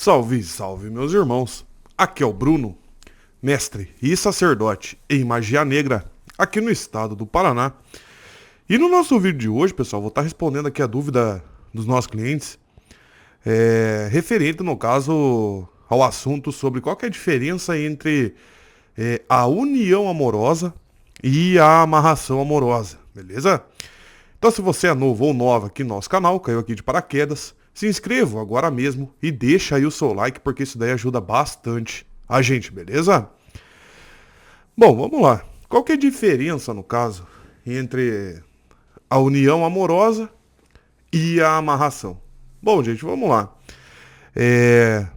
Salve, salve, meus irmãos. Aqui é o Bruno, mestre e sacerdote em magia negra, aqui no estado do Paraná. E no nosso vídeo de hoje, pessoal, vou estar respondendo aqui a dúvida dos nossos clientes, referente, no caso, ao assunto sobre qual que é a diferença entre a união amorosa e a amarração amorosa, beleza? Então, se você é novo ou nova aqui no nosso canal, caiu aqui de paraquedas, se inscreva agora mesmo e deixa aí o seu like, porque isso daí ajuda bastante a gente, beleza? Bom, vamos lá. Qual que é a diferença, no caso, entre a união amorosa e a amarração? Bom, gente, vamos lá. É,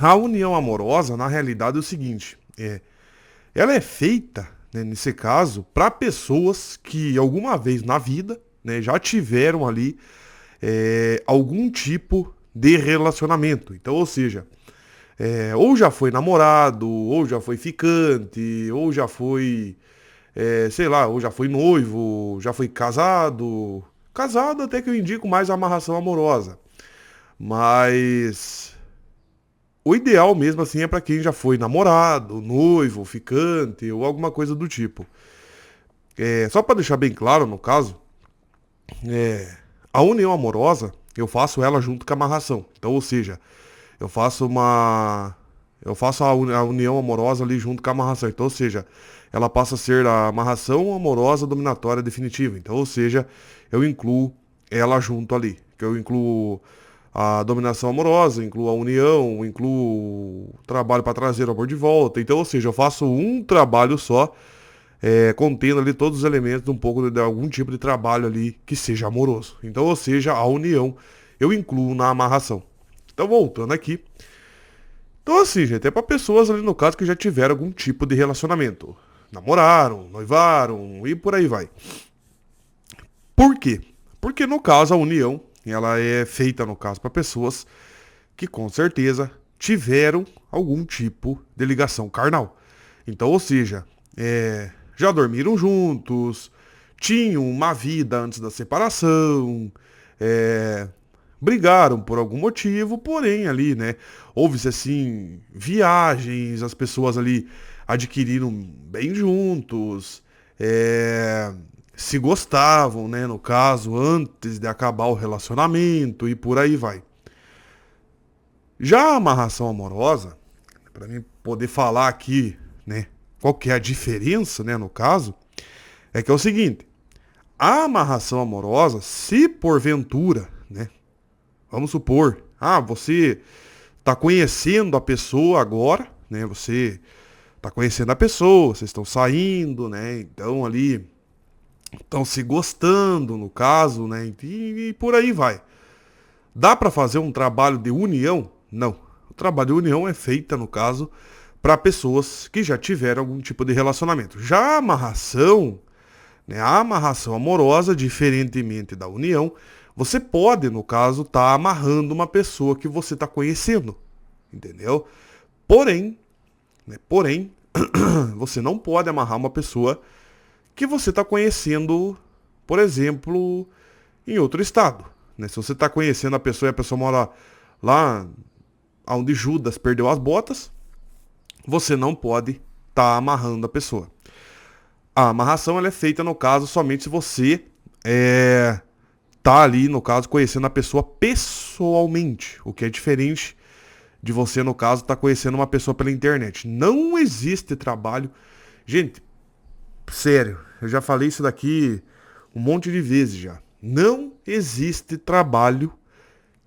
A união amorosa, na realidade, é o seguinte: ela é feita, né, nesse caso, para pessoas que alguma vez na vida, né, já tiveram ali algum tipo de relacionamento. Então, ou seja, ou já foi namorado, ou já foi ficante, ou já foi, sei lá, ou já foi noivo, já foi casado. Casado até que eu indico mais a amarração amorosa. Mas o ideal mesmo assim é para quem já foi namorado, noivo, ficante ou alguma coisa do tipo. Só para deixar bem claro, no caso, a união amorosa eu faço ela junto com a amarração. Então, ou seja, eu faço uma. Eu faço a união amorosa ali junto com a amarração. Então, ou seja, ela passa a ser a amarração amorosa dominatória definitiva. Então, ou seja, eu incluo ela junto ali. Que eu incluo a dominação amorosa, incluo a união, incluo o trabalho para trazer o amor de volta. Então, ou seja, eu faço um trabalho só, contendo ali todos os elementos de um pouco de algum tipo de trabalho ali que seja amoroso. Então, ou seja, a união eu incluo na amarração. Então, voltando aqui. Então, assim, gente, é para pessoas ali no caso que já tiveram algum tipo de relacionamento. Namoraram, noivaram e por aí vai. Por quê? Porque no caso a união, ela é feita no caso para pessoas que com certeza tiveram algum tipo de ligação carnal. Então, ou seja, já dormiram juntos, tinham uma vida antes da separação, é, brigaram por algum motivo, porém ali, né, houve-se assim viagens, as pessoas ali adquiriram bem juntos, é, se gostavam, né, no caso, antes de acabar o relacionamento e por aí vai. Já a amarração amorosa, para mim poder falar aqui, né, qual que é a diferença, né, no caso, é que é o seguinte: a amarração amorosa, se porventura, né, vamos supor, você tá conhecendo a pessoa agora, né, você tá conhecendo a pessoa, vocês estão saindo, né, então ali estão se gostando, no caso, né, e por aí vai. Dá para fazer um trabalho de união? Não. O trabalho de união é feita, no caso, para pessoas que já tiveram algum tipo de relacionamento. Já a amarração, né, a amarração amorosa, diferentemente da união, você pode, no caso, estar amarrando uma pessoa que você está conhecendo, entendeu? Porém, porém, você não pode amarrar uma pessoa que você está conhecendo, por exemplo, em outro estado, né? Se você está conhecendo a pessoa e a pessoa mora lá onde Judas perdeu as botas, você não pode estar amarrando a pessoa. A amarração ela é feita, no caso, somente se você tá ali, no caso, conhecendo a pessoa pessoalmente, o que é diferente de você, no caso, estar conhecendo uma pessoa pela internet. Não existe trabalho. Gente, sério, eu já falei isso daqui um monte de vezes já. Não existe trabalho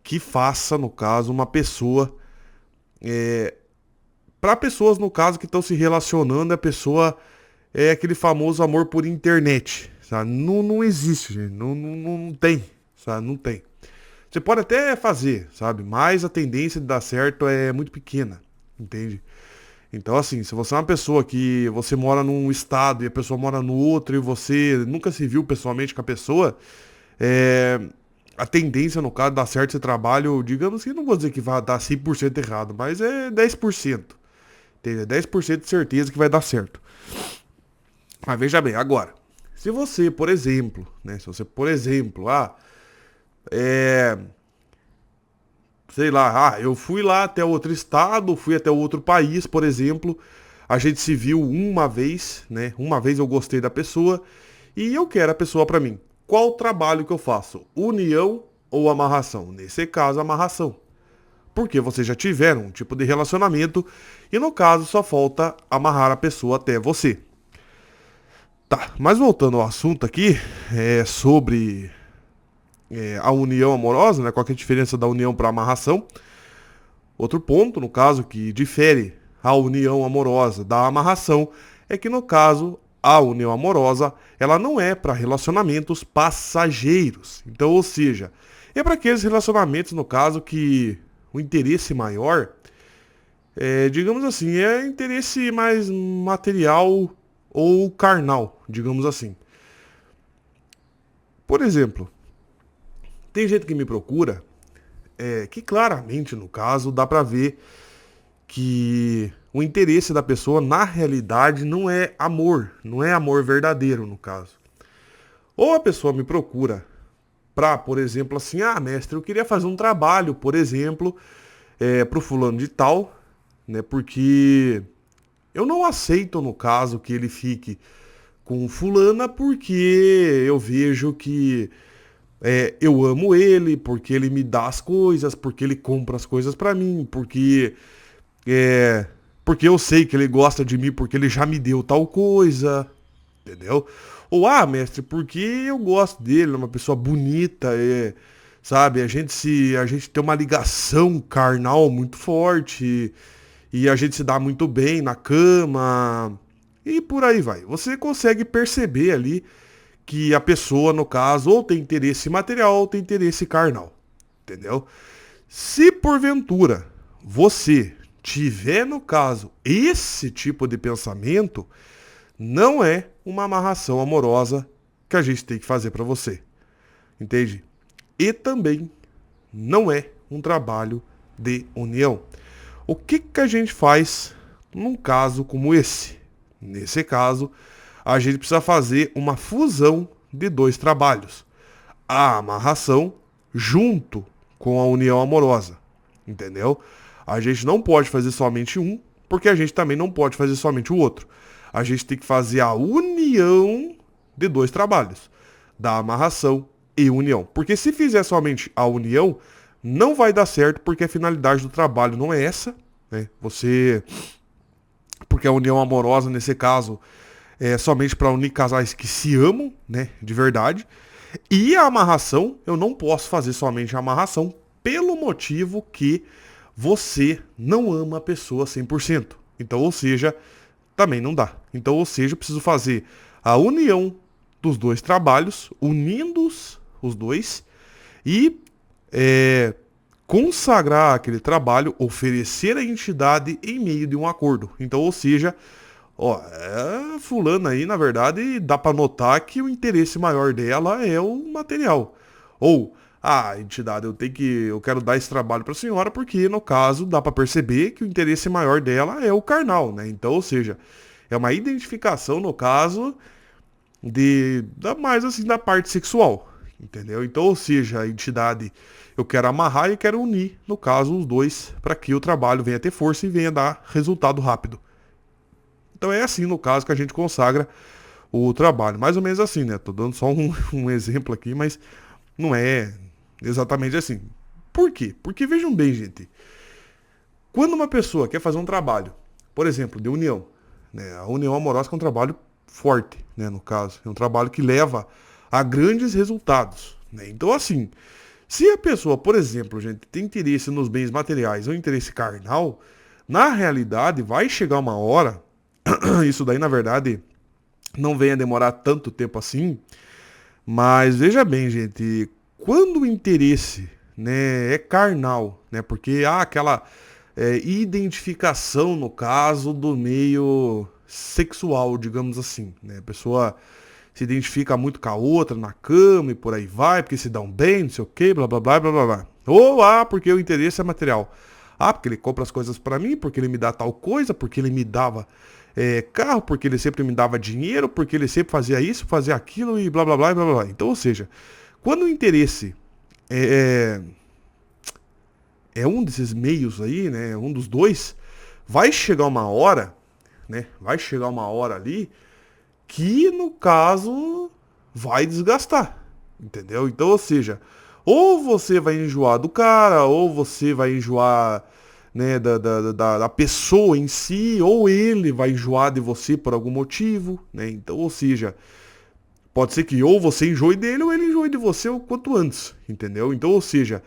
que faça, no caso, uma pessoa. Para pessoas, no caso, que estão se relacionando, a pessoa é aquele famoso amor por internet. Sabe? Não, não existe, gente. Não, não, não tem. Sabe? Não tem. Você pode até fazer, sabe? Mas a tendência de dar certo é muito pequena. Entende? Então, assim, se você é uma pessoa que você mora num estado e a pessoa mora no outro e você nunca se viu pessoalmente com a pessoa, é, a tendência, no caso, de dar certo esse trabalho, digamos que não vou dizer que vai dar 100% errado, mas é 10%. Entende? 10% de certeza que vai dar certo. Mas veja bem, agora, se você, por exemplo, né, se você, por exemplo, sei lá, eu fui lá até outro estado, fui até outro país, por exemplo, a gente se viu uma vez, né? Uma vez eu gostei da pessoa e eu quero a pessoa pra mim. Qual trabalho que eu faço? União ou amarração? Nesse caso, amarração. Porque vocês já tiveram um tipo de relacionamento e no caso só falta amarrar a pessoa até você. Tá, mas voltando ao assunto aqui, sobre a união amorosa, né? Qual que é a diferença da união para amarração? Outro ponto, no caso, que difere a união amorosa da amarração é que, no caso, a união amorosa, ela não é para relacionamentos passageiros. Então, ou seja, é para aqueles relacionamentos, no caso, que o interesse maior digamos assim, é interesse mais material ou carnal, digamos assim. Por exemplo, tem gente que me procura, que claramente, no caso, dá pra ver que o interesse da pessoa, na realidade, não é amor verdadeiro, no caso. Ou a pessoa me procura pra, por exemplo, assim, mestre, eu queria fazer um trabalho, por exemplo, pro fulano de tal, né, porque eu não aceito, no caso, que ele fique com fulana porque eu vejo que eu amo ele, porque ele me dá as coisas, porque ele compra as coisas pra mim, é, porque eu sei que ele gosta de mim porque ele já me deu tal coisa, entendeu? Ou, mestre, porque eu gosto dele, é uma pessoa bonita, sabe? A gente tem uma ligação carnal muito forte e a gente se dá muito bem na cama e por aí vai. Você consegue perceber ali que a pessoa, no caso, ou tem interesse material ou tem interesse carnal, entendeu? Se porventura você tiver, no caso, esse tipo de pensamento, não é uma amarração amorosa que a gente tem que fazer para você, entende? E também não é um trabalho de união. O que que a gente faz num caso como esse? Nesse caso, a gente precisa fazer uma fusão de dois trabalhos. A amarração junto com a união amorosa, entendeu? A gente não pode fazer somente um, porque a gente também não pode fazer somente o outro. A gente tem que fazer a união de dois trabalhos, da amarração e união. Porque se fizer somente a união, não vai dar certo, porque a finalidade do trabalho não é essa, né? Porque a união amorosa, nesse caso, é somente para unir casais que se amam, né, de verdade. E a amarração, eu não posso fazer somente a amarração pelo motivo que você não ama a pessoa 100%. Então, ou seja, também não dá. Então, ou seja, eu preciso fazer a união dos dois trabalhos, unindo os dois e consagrar aquele trabalho, oferecer a entidade em meio de um acordo. Então, ou seja, fulana aí, na verdade, dá pra notar que o interesse maior dela é o material. Ou, entidade, eu quero dar esse trabalho pra senhora porque, no caso, dá pra perceber que o interesse maior dela é o carnal, né? Então, ou seja, é uma identificação, no caso, mais assim, da parte sexual, entendeu? Então, ou seja, a entidade, eu quero amarrar e quero unir, no caso, os dois, para que o trabalho venha ter força e venha dar resultado rápido. Então é assim, no caso, que a gente consagra o trabalho. Mais ou menos assim, né? Tô dando só um exemplo aqui, mas não é exatamente assim. Por quê? Porque vejam bem, gente. Quando uma pessoa quer fazer um trabalho, por exemplo, de união, né? A união amorosa é um trabalho forte, né? No caso, é um trabalho que leva a grandes resultados, né? Então, assim, se a pessoa, por exemplo, gente, tem interesse nos bens materiais ou interesse carnal, na realidade vai chegar uma hora, isso daí, na verdade, não venha demorar tanto tempo assim, mas veja bem, gente, quando o interesse, né, é carnal, né, porque há aquela identificação, no caso, do meio sexual, digamos assim, né, a pessoa se identifica muito com a outra na cama e por aí vai, porque se dão bem, não sei o que, blá blá blá blá blá blá. Ou porque o interesse é material. Porque ele compra as coisas pra mim, porque ele me dá tal coisa, porque ele me dava carro, porque ele sempre me dava dinheiro, porque ele sempre fazia isso, fazia aquilo e blá blá blá blá blá. Então, ou seja, quando o interesse é um desses meios aí, né? Um dos dois, vai chegar uma hora, né? Vai chegar uma hora ali que, no caso, vai desgastar, entendeu? Então, ou seja, ou você vai enjoar do cara, ou você vai enjoar, né, da pessoa em si, ou ele vai enjoar de você por algum motivo, né? Então, ou seja, pode ser que ou você enjoe dele ou ele enjoe de você o quanto antes, entendeu? Então, ou seja,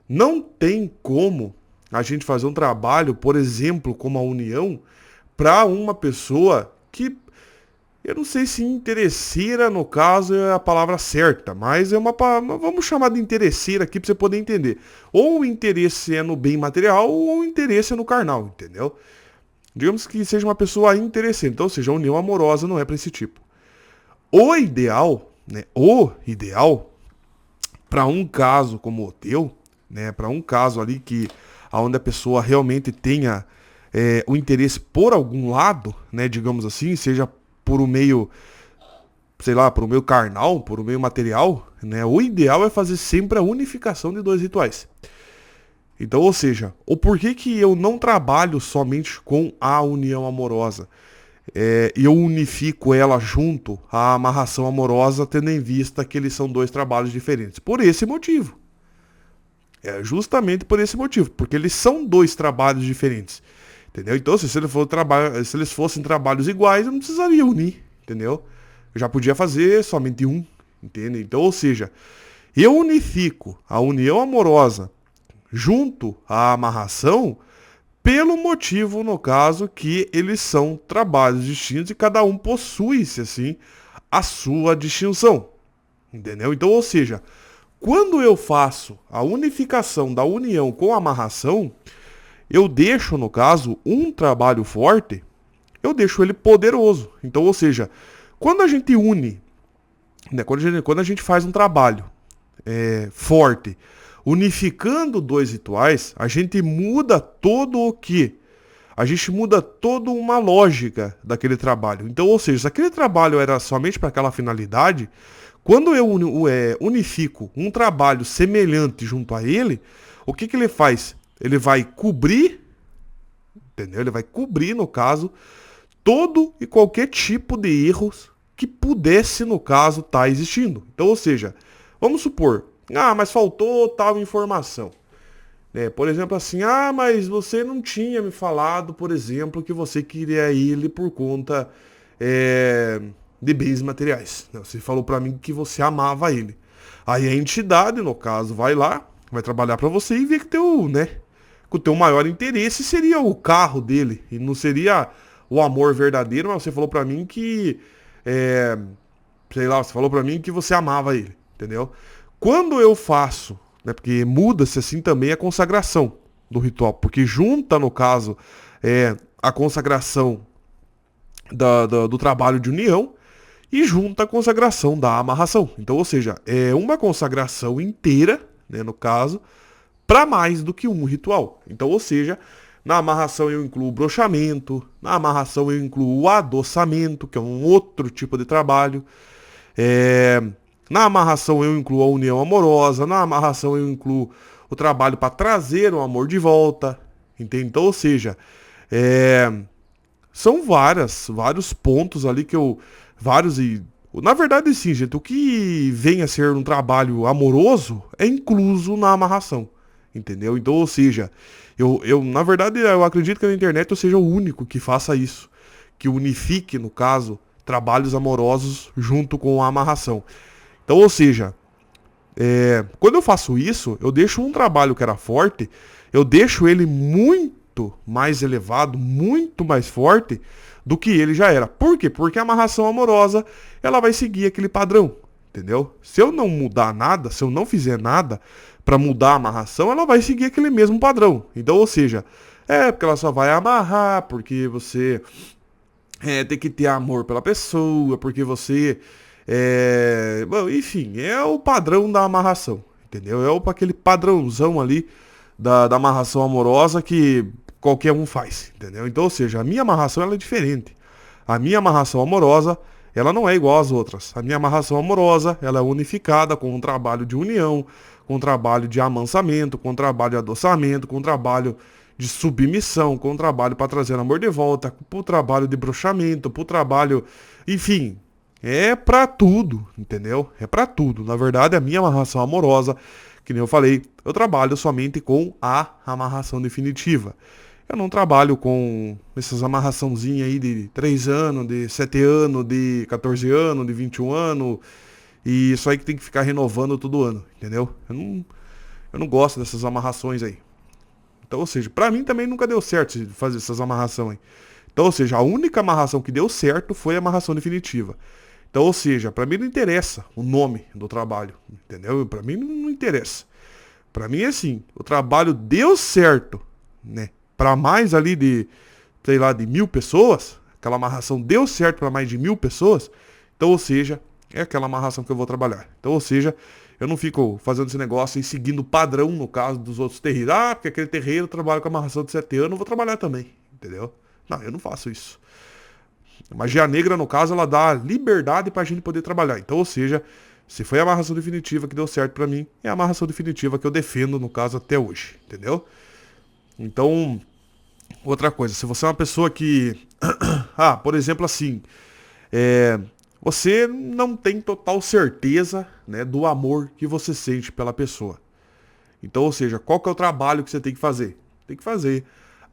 não tem como a gente fazer um trabalho, por exemplo, como a união, para uma pessoa que eu não sei se interesseira, no caso, é a palavra certa, mas é vamos chamar de interesseira aqui para você poder entender. Ou o interesse é no bem material, ou o interesse é no carnal, entendeu? Digamos que seja uma pessoa interesseira, então, ou seja, a união amorosa não é para esse tipo. O ideal, né? O ideal, para um caso como o teu, né? Para um caso ali que onde a pessoa realmente tenha o interesse por algum lado, né? Digamos assim, seja por um meio, sei lá, por um meio carnal, por um meio material, né? O ideal é fazer sempre a unificação de dois rituais. Então, ou seja, o porquê que eu não trabalho somente com a união amorosa? Eu unifico ela junto à amarração amorosa, tendo em vista que eles são dois trabalhos diferentes. Por esse motivo. É justamente por esse motivo, porque eles são dois trabalhos diferentes. Entendeu? Então, se eles fossem trabalhos iguais, eu não precisaria unir, entendeu? Eu já podia fazer somente um, entende? Então, ou seja, eu unifico a união amorosa junto à amarração pelo motivo, no caso, que eles são trabalhos distintos e cada um possui-se, assim, a sua distinção, entendeu? Então, ou seja, quando eu faço a unificação da união com a amarração, eu deixo, no caso, um trabalho forte, eu deixo ele poderoso. Então, ou seja, quando a gente une, né, quando a gente faz um trabalho forte, unificando dois rituais, a gente muda todo o que? A gente muda toda uma lógica daquele trabalho. Então, ou seja, se aquele trabalho era somente para aquela finalidade, quando eu unifico um trabalho semelhante junto a ele, o que, que ele faz? Ele vai cobrir, entendeu? Ele vai cobrir, no caso, todo e qualquer tipo de erros que pudesse, no caso, estar existindo. Então, ou seja, vamos supor, mas faltou tal informação. Por exemplo, assim, mas você não tinha me falado, por exemplo, que você queria ele por conta de bens materiais. Você falou pra mim que você amava ele. Aí a entidade, no caso, vai lá, vai trabalhar pra você e vê que que o teu maior interesse seria o carro dele e não seria o amor verdadeiro, mas você falou pra mim que, sei lá, você falou pra mim que você amava ele, entendeu? Quando eu faço, né, porque muda-se assim também a consagração do ritual, porque junta, no caso, a consagração do trabalho de união e junta a consagração da amarração. Então, ou seja, é uma consagração inteira, né, no caso, para mais do que um ritual. Então, ou seja, na amarração eu incluo o brochamento, na amarração eu incluo o adoçamento, que é um outro tipo de trabalho. Na amarração eu incluo a união amorosa, na amarração eu incluo o trabalho para trazer o amor de volta, entende? Então, ou seja, são vários pontos ali que na verdade, sim, gente, o que vem a ser um trabalho amoroso é incluso na amarração, entendeu? Então, ou seja, na verdade, eu acredito que na internet eu seja o único que faça isso, que unifique, no caso, trabalhos amorosos junto com a amarração. Então, ou seja, quando eu faço isso, eu deixo um trabalho que era forte, eu deixo ele muito mais elevado, muito mais forte do que ele já era. Por quê? Porque a amarração amorosa, ela vai seguir aquele padrão, entendeu? Se eu não mudar nada, se eu não fizer nada para mudar a amarração, ela vai seguir aquele mesmo padrão. Então, ou seja, porque ela só vai amarrar, porque você tem que ter amor pela pessoa, porque você bom, enfim, é o padrão da amarração, entendeu? Aquele padrãozão ali da amarração amorosa que qualquer um faz, entendeu? Então, ou seja, a minha amarração ela é diferente. A minha amarração amorosa, ela não é igual às outras. A minha amarração amorosa, ela é unificada com um trabalho de união, com trabalho de amansamento, com trabalho de adoçamento, com trabalho de submissão, com trabalho para trazer amor de volta, pro trabalho de bruxamento, pro trabalho, enfim, é pra tudo, entendeu? É pra tudo. Na verdade, a minha amarração amorosa, que nem eu falei, eu trabalho somente com a amarração definitiva. Eu não trabalho com essas amarraçãozinhas aí de 3 anos, de 7 anos, de 14 anos, de 21 anos. E isso aí que tem que ficar renovando todo ano, entendeu? Eu não gosto dessas amarrações aí. Então, ou seja, pra mim também nunca deu certo fazer essas amarrações aí. Então, ou seja, a única amarração que deu certo foi a amarração definitiva. Então, ou seja, pra mim não interessa o nome do trabalho, entendeu? Pra mim não interessa. Pra mim é assim, o trabalho deu certo, né? Pra mais ali de, sei lá, de 1.000 pessoas, aquela amarração deu certo pra mais de 1.000 pessoas, então, ou seja, é aquela amarração que eu vou trabalhar. Então, ou seja, eu não fico fazendo esse negócio e seguindo o padrão, no caso dos outros terreiros. Ah, porque aquele terreiro trabalha com amarração de 7 anos, eu vou trabalhar também, entendeu? Não, eu não faço isso. A magia negra, no caso, ela dá liberdade pra gente poder trabalhar. Então, ou seja, se foi a amarração definitiva que deu certo pra mim, é a amarração definitiva que eu defendo, no caso, até hoje, entendeu? Então, outra coisa, se você é uma pessoa que, por exemplo, assim, você não tem total certeza, né, do amor que você sente pela pessoa. Então, ou seja, qual que é o trabalho que você tem que fazer? Tem que fazer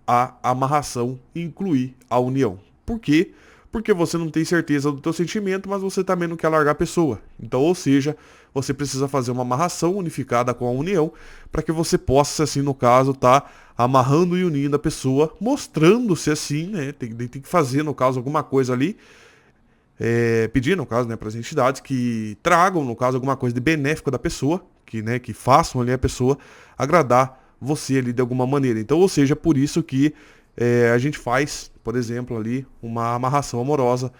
a amarração e incluir a união. Por quê? Porque você não tem certeza do teu sentimento, mas você também não quer largar a pessoa. Então, ou seja, você precisa fazer uma amarração unificada com a união para que você possa, assim, no caso, tá amarrando e unindo a pessoa, mostrando-se assim, né? Tem que fazer, no caso, alguma coisa ali, pedir, no caso, né, para as entidades que tragam, no caso, alguma coisa de benéfico da pessoa, que, né, que façam ali a pessoa agradar você ali de alguma maneira. Então, ou seja, por isso que a gente faz, por exemplo, ali uma amarração amorosa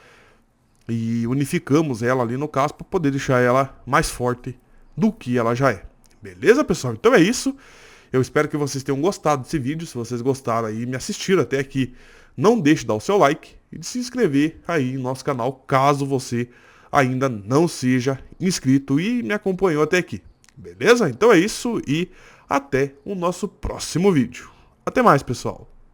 e unificamos ela ali no caso para poder deixar ela mais forte do que ela já é. Beleza, pessoal? Então é isso. Eu espero que vocês tenham gostado desse vídeo. Se vocês gostaram aí e me assistiram até aqui, não deixe de dar o seu like e de se inscrever aí no nosso canal, caso você ainda não seja inscrito e me acompanhou até aqui. Beleza? Então é isso e até o nosso próximo vídeo. Até mais, pessoal.